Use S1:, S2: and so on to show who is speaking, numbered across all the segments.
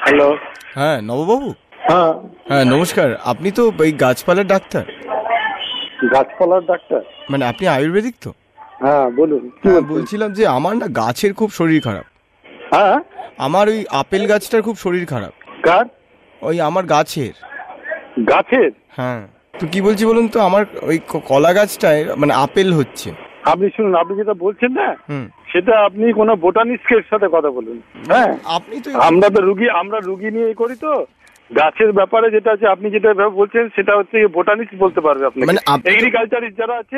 S1: Hello.
S2: হ্যাঁ নববাবু।
S1: হ্যাঁ
S2: হ্যাঁ নমস্কার, আপনি তো এই গাছপালার ডাক্তার?
S1: গাছপালার ডাক্তার?
S2: মানে আপনি আয়ুর্বেদিক তো?
S1: হ্যাঁ বলুন।
S2: হ্যাঁ বলছিলাম যে আমার না গাছের খুব শরীর খারাপ।
S1: হ্যাঁ
S2: আমার ওই আপেল গাছটার খুব শরীর খারাপ।
S1: কার?
S2: ওই আমার গাছের।
S1: গাছের?
S2: হ্যাঁ তো কি বলছি বলুন তো, আমার ওই কলা গাছটায় মানে আপেল হচ্ছে।
S1: আপনি শুনুন, আপনি যেটা বলছেন না
S2: হুম,
S1: সেটা আপনি কোনো বোটানিস্টের সাথে কথা বলুন। হ্যাঁ
S2: আপনি তো
S1: আমরা রুগী নিয়ে করি তো গাছের ব্যাপারে যেটা আছে, আপনি যেটা বলছেন সেটা হচ্ছে বোটানিস্ট বলতে পারবে। আপনি
S2: মানে
S1: এগ্রিকালচারিস্ট যারা আছে,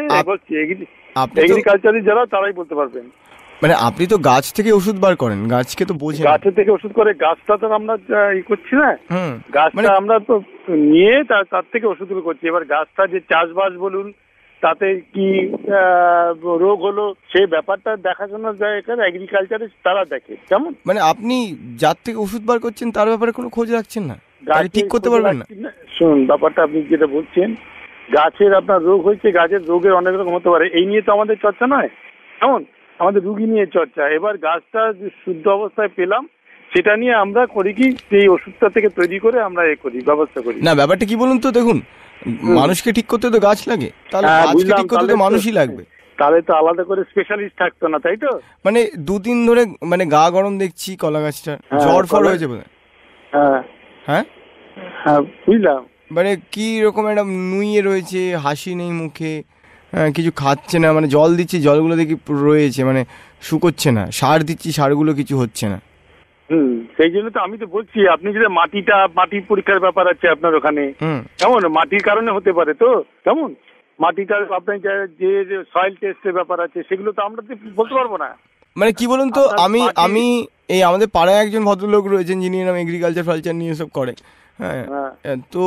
S2: আপনি তো
S1: এগ্রিকালচারিস্ট যারা তারাই বলতে পারবেন।
S2: মানে আপনি তো গাছ থেকে ওষুধ বার করেন, গাছকে তো বোঝেন।
S1: গাছের থেকে ওষুধ করে, গাছটা তো আমরা করছি না।
S2: হুম,
S1: গাছটা আমরা তো নিয়ে তার থেকে ওষুধগুলো করছি। এবার গাছটা যে চাষবাস বলুন, তাতে কি রোগ হলো সেই ব্যাপারটা দেখাশোনা যায় এখানে এগ্রিকালচারে তারা দেখে। কেমন
S2: মানে আপনি যার থেকে ওষুধ বার করছেন তার ব্যাপারে কোনো খোঁজ রাখছেন না, তাকে ঠিক করতে পারবেন না?
S1: শুনুন, ব্যাপারটা আপনি যেটা বলছেন, গাছের আপনার রোগ হয়েছে, গাছের রোগের অনেক রকম হতে পারে, এই নিয়ে তো আমাদের চর্চা নয়। কেমন আমাদের রুগী নিয়ে চর্চা। এবার গাছটা যে শুদ্ধ অবস্থায় পেলাম সেটা নিয়ে আমরা করি কি, সেই ওষুধটা থেকে তৈরি করে আমরা করি, ব্যবস্থা করি।
S2: না ব্যাপারটা কি বলুন তো, দেখুন মানুষকে ঠিক করতে তো গাছ লাগে, তাহলে গাছকে ঠিক করতে তো মানুষই লাগবে।
S1: তাহলে তো আলাদা করে স্পেশালিস্ট থাকতো না, তাই তো?
S2: মানে দুদিন ধরে মানে গা গরম দেখছি কলা গাছটার, জ্বর ফর হয়েছে বোধ হয়।
S1: হ্যাঁ
S2: হ্যাঁ
S1: হ্যাঁ বুঝলাম।
S2: মানে কি রকম একটা নুইয়ে রয়েছে, হাসি নেই মুখে, কিছু খাচ্ছে না, মানে জল দিচ্ছি জলগুলো দেখি রয়েছে মানে শুকোচ্ছে না, সার দিচ্ছি সারগুলো কিছু হচ্ছে না।
S1: সেই জন্য তো আমি তো বলছি, আপনি যদি মাটি পরীক্ষার ব্যাপার আছে আপনার ওখানে, কেমন মাটির কারণে হতে পারে তো, কেমন মাটিটা আপনার যে সয়েল টেস্টের ব্যাপার আছে সেগুলো তো আমরা বলতে পারবো না।
S2: মানে কি বলুন তো, আমি এই আমাদের পাড়ায় একজন ভদ্রলোক রয়েছেন যিনি নাম এগ্রিকালচার ফালচার নিয়ে সব করে। হ্যাঁ তো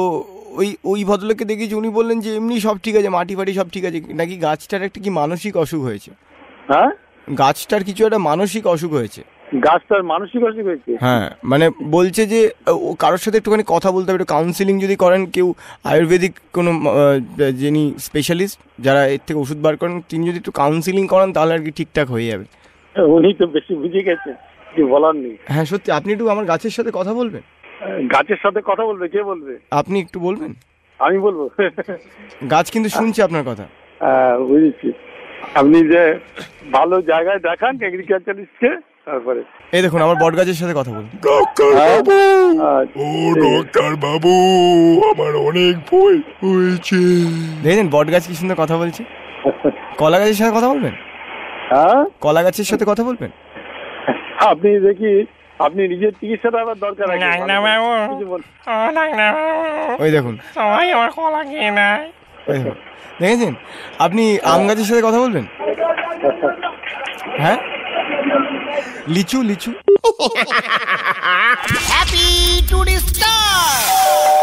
S2: ওই ভদ্রলোককে দেখেছি, উনি বললেন যে এমনি সব ঠিক আছে, মাটি ফাটি সব ঠিক আছে, নাকি গাছটার একটা কি মানসিক অসুখ হয়েছে।
S1: হ্যাঁ
S2: গাছটার কিছু একটা মানসিক অসুখ হয়েছে।
S1: গাছটার মানসিক অসুখ হয়েছে?
S2: হ্যাঁ মানে বলছে যে কারোর সাথে একটুখানি কথা বলতে হবে, একটু কাউন্সিলিং যদি করেন কেউ, আয়ুর্বেদিক কোনো যিনি স্পেশালিস্ট যারা এর থেকে ওষুধ বার করেন, তিনি যদি একটু কাউন্সিলিং করান তাহলে আর কি ঠিকঠাক হয়ে যাবে।
S1: উনি তো বেশি বুঝে গেছে, কি বলার নেই।
S2: হ্যাঁ সত্যি, আপনি একটু আমার গাছের সাথে কথা বলবেন।
S1: গাছের সাথে কথা বলবে? কে বলবে?
S2: আপনি একটু বলবেন।
S1: আমি বলবো?
S2: গাছ কিন্তু শুনছে আপনার কথা।
S1: বুঝেছি। আপনি যে ভালো জায়গায় দেখান এগ্রিকালচারিস্টকে, তারপরে
S2: এই দেখুন আমার বট গাছের সাথে কথা বলুন।
S3: ডক্টর বাবু, আমার অনেক ভয় হয়েছে।
S2: দেখেন বট গাছ কি সুন্দর কথা বলছে। কলা গাছের সাথে কথা বলবেন?
S1: হ্যাঁ
S2: কলা গাছের সাথে কথা বলবেন?
S1: আপনি দেখি, আপনি নিজের চিকিৎসাটা আবার দরকার আছে।
S2: ওই দেখুন
S4: সবাই আমার কলা খেয়ে নেয়।
S2: দেখেছেন? আপনি আম গাছের সাথে কথা বলবেন? হ্যাঁ লিচু লিচু।
S4: Happy to star.